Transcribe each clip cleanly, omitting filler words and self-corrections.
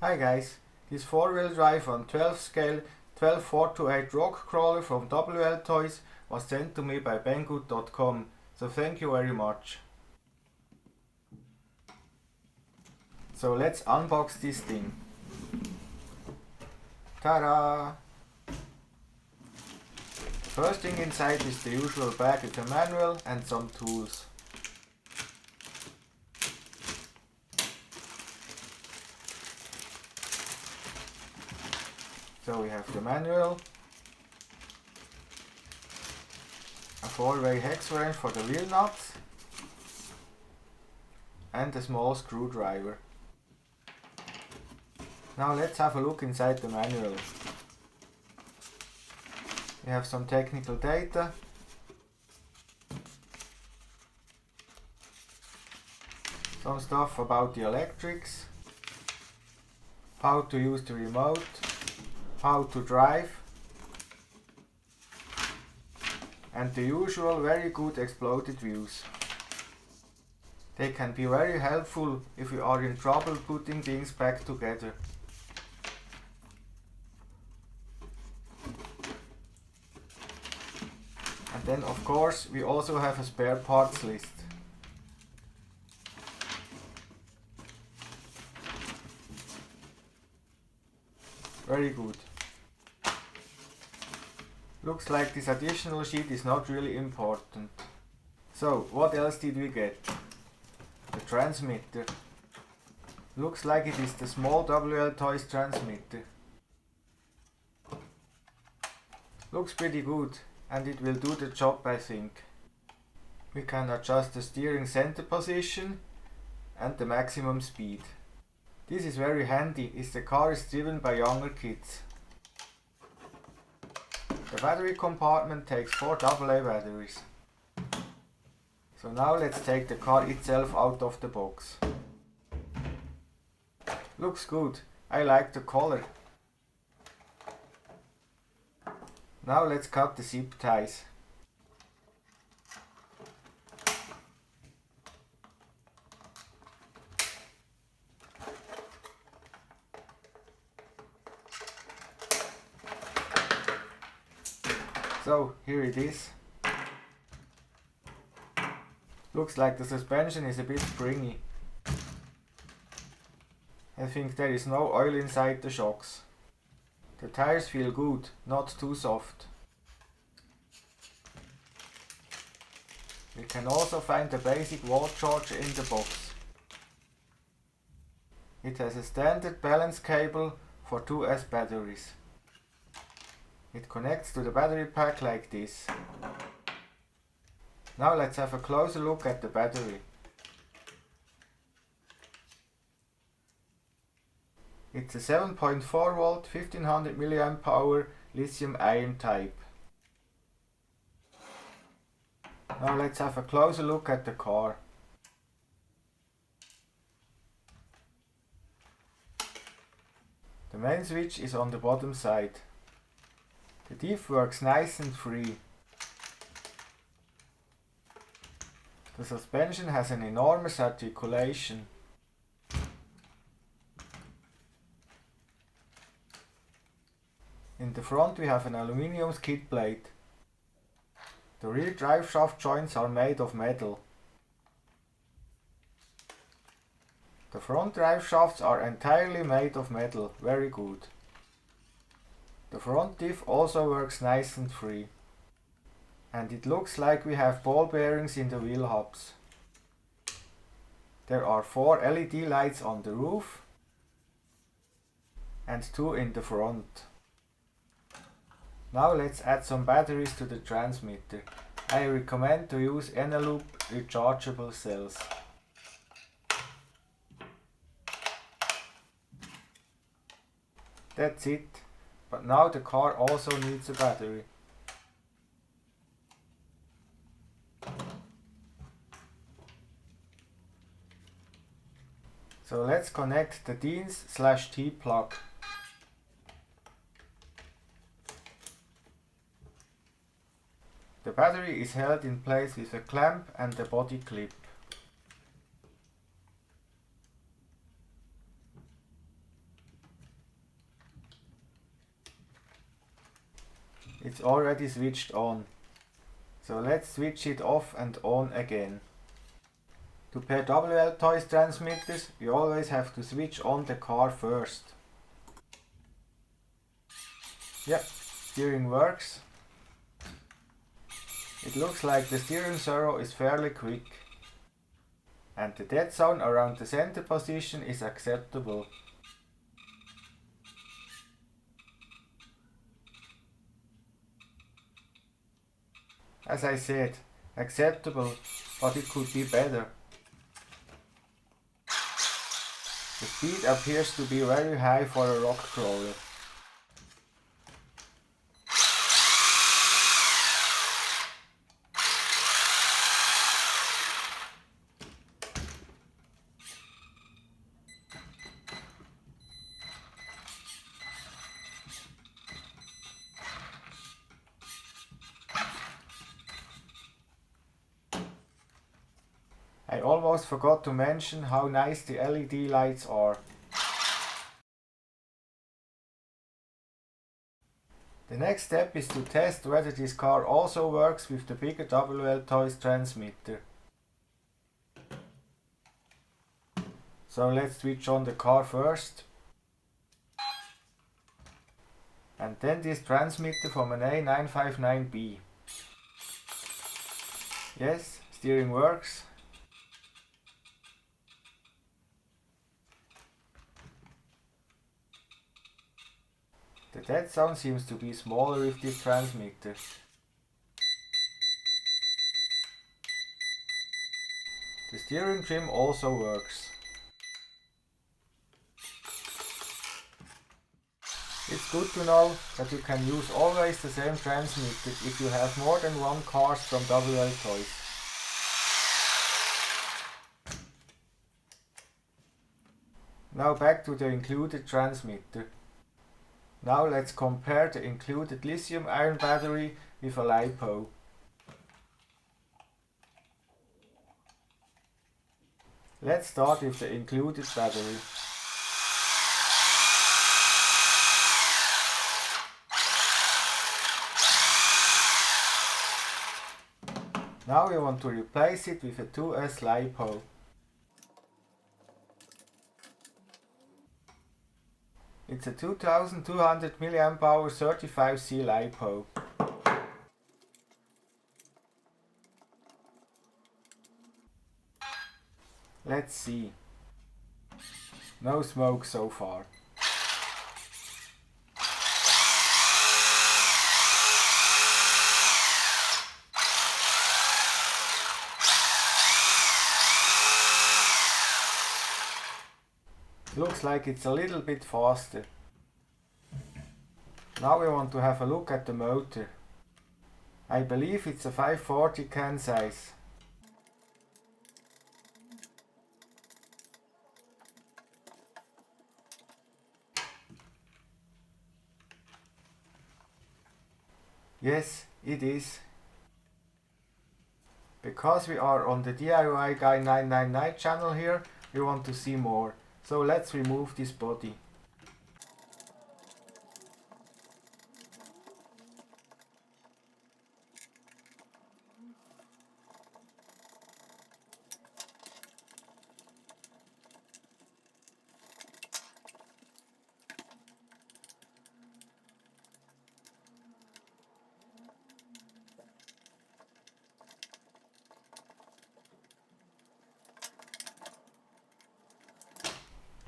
Hi guys, this 4-wheel drive on 12 scale 12428 rock crawler from WLtoys was sent to me by banggood.com, so thank you very much. So let's unbox this thing. Ta-da! First thing inside is the usual bag with a manual and some tools. So we have the manual, a 4-way hex wrench for the wheel nuts, and a small screwdriver. Now let's have a look inside the manual. We have some technical data, some stuff about the electrics, how to use the remote, how to drive, and the usual very good exploded views. They can be very helpful if you are in trouble putting things back together. And then of course we also have a spare parts list. Very good. Looks like this additional sheet is not really important. So what else did we get? The transmitter. Looks like it is the small WLtoys transmitter. Looks pretty good, and it will do the job, I think. We can adjust the steering center position and the maximum speed. This is very handy if the car is driven by younger kids. The battery compartment takes 4 AA batteries. So now let's take the car itself out of the box. Looks good, I like the color. Now let's cut the zip ties. So here it is. Looks like the suspension is a bit springy. I think there is no oil inside the shocks. The tires feel good, not too soft. We can also find the basic wall charger in the box. It has a standard balance cable for 2S batteries. It connects to the battery pack like this. Now let's have a closer look at the battery. It's a 7.4 volt 1500 mAh lithium ion type. Now let's have a closer look at the car. The main switch is on the bottom side. The diff works nice and free. The suspension has an enormous articulation. In the front we have an aluminium skid plate. The rear driveshaft joints are made of metal. The front driveshafts are entirely made of metal, very good. The front diff also works nice and free. And it looks like we have ball bearings in the wheel hubs. There are 4 LED lights on the roof and 2 in the front. Now let's add some batteries to the transmitter. I recommend to use Eneloop rechargeable cells. That's it. But now the car also needs a battery. So let's connect the DINS/T plug. The battery is held in place with a clamp and a body clip. it's already switched on. So let's switch it off and on again. To pair WLtoys transmitters, we always have to switch on the car first. Yep, steering works. It looks like the steering servo is fairly quick. And the dead zone around the center position is acceptable. As I said, acceptable, but it could be better. The speed appears to be very high for a rock crawler. I almost forgot to mention how nice the LED lights are. The next step is to test whether this car also works with the bigger WLtoys transmitter. So let's switch on the car first. And then this transmitter from an A959B. Yes, steering works. The dead zone seems to be smaller with this transmitter. The steering trim also works. It's good to know that you can use always the same transmitter if you have more than one cars from WLtoys. Now back to the included transmitter. Now let's compare the included lithium-ion battery with a LiPo. Let's start with the included battery. Now we want to replace it with a 2S LiPo. It's a 2200 mAh 35C LiPo. Let's see. No smoke so far. Looks like it's a little bit faster. Now we want to have a look at the motor. I believe it's a 540 can size. Yes, it is. Because we are on the DIY Guy 999 channel here, we want to see more. So let's remove this body.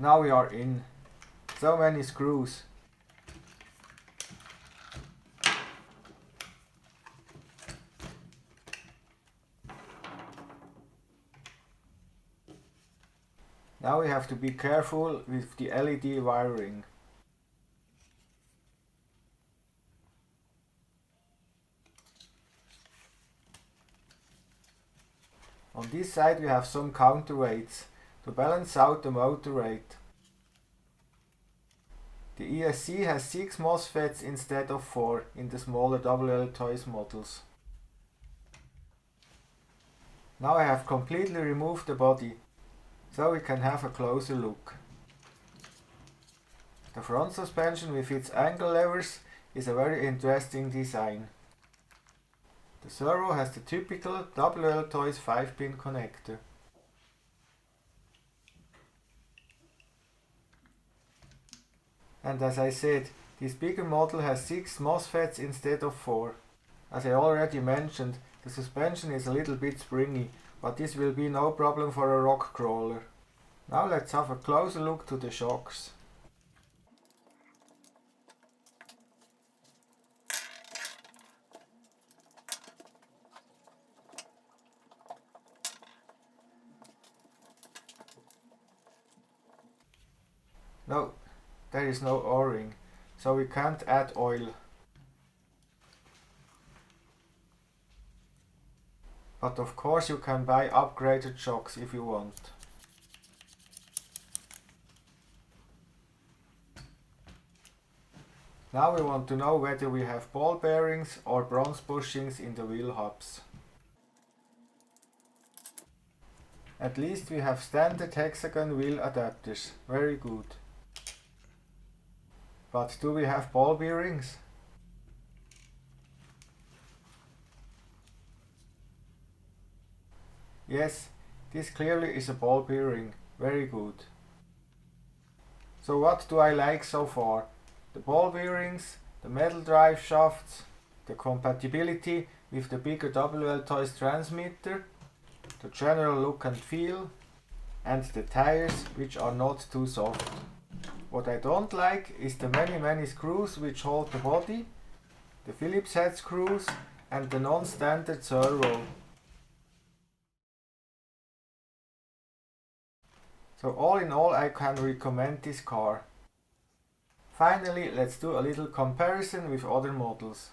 Now we are in. So many screws. Now we have to be careful with the LED wiring. On this side we have some counterweights to balance out the motor rate. The ESC has 6 MOSFETs instead of 4 in the smaller WLtoys models. Now I have completely removed the body, so we can have a closer look. The front suspension with its angle levers is a very interesting design. The servo has the typical WLtoys 5-pin connector. And as I said, this bigger model has 6 MOSFETs instead of 4. As I already mentioned, the suspension is a little bit springy, but this will be no problem for a rock crawler. Now let's have a closer look to the shocks. No, there is no O-ring, so we can't add oil. But of course you can buy upgraded shocks if you want. Now we want to know whether we have ball bearings or bronze bushings in the wheel hubs. At least we have standard hexagon wheel adapters, very good. But do we have ball bearings? Yes, this clearly is a ball bearing, very good. So what do I like so far? The ball bearings, the metal drive shafts, the compatibility with the bigger WLtoys transmitter, the general look and feel, and the tires, which are not too soft. What I don't like is the many screws which hold the body, the Phillips head screws and the non-standard servo. So all in all, I can recommend this car. Finally, let's do a little comparison with other models.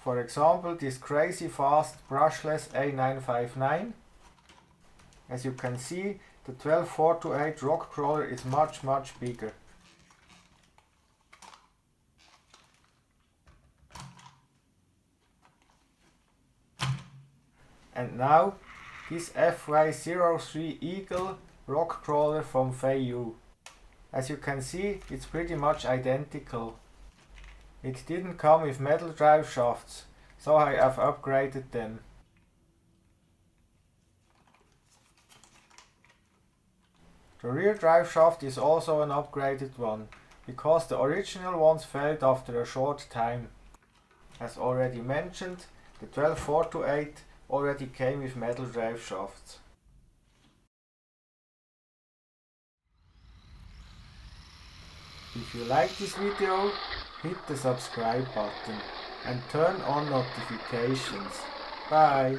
For example, this crazy fast brushless A959. As you can see, the 12428 rock crawler is much bigger. And now, this FY03 Eagle rock crawler from Feiyu. As you can see, it's pretty much identical. It didn't come with metal drive shafts, so I have upgraded them. The rear drive shaft is also an upgraded one, because the original ones failed after a short time. As already mentioned, the 12428 already came with metal drive shafts. If you like this video, hit the subscribe button and turn on notifications. Bye!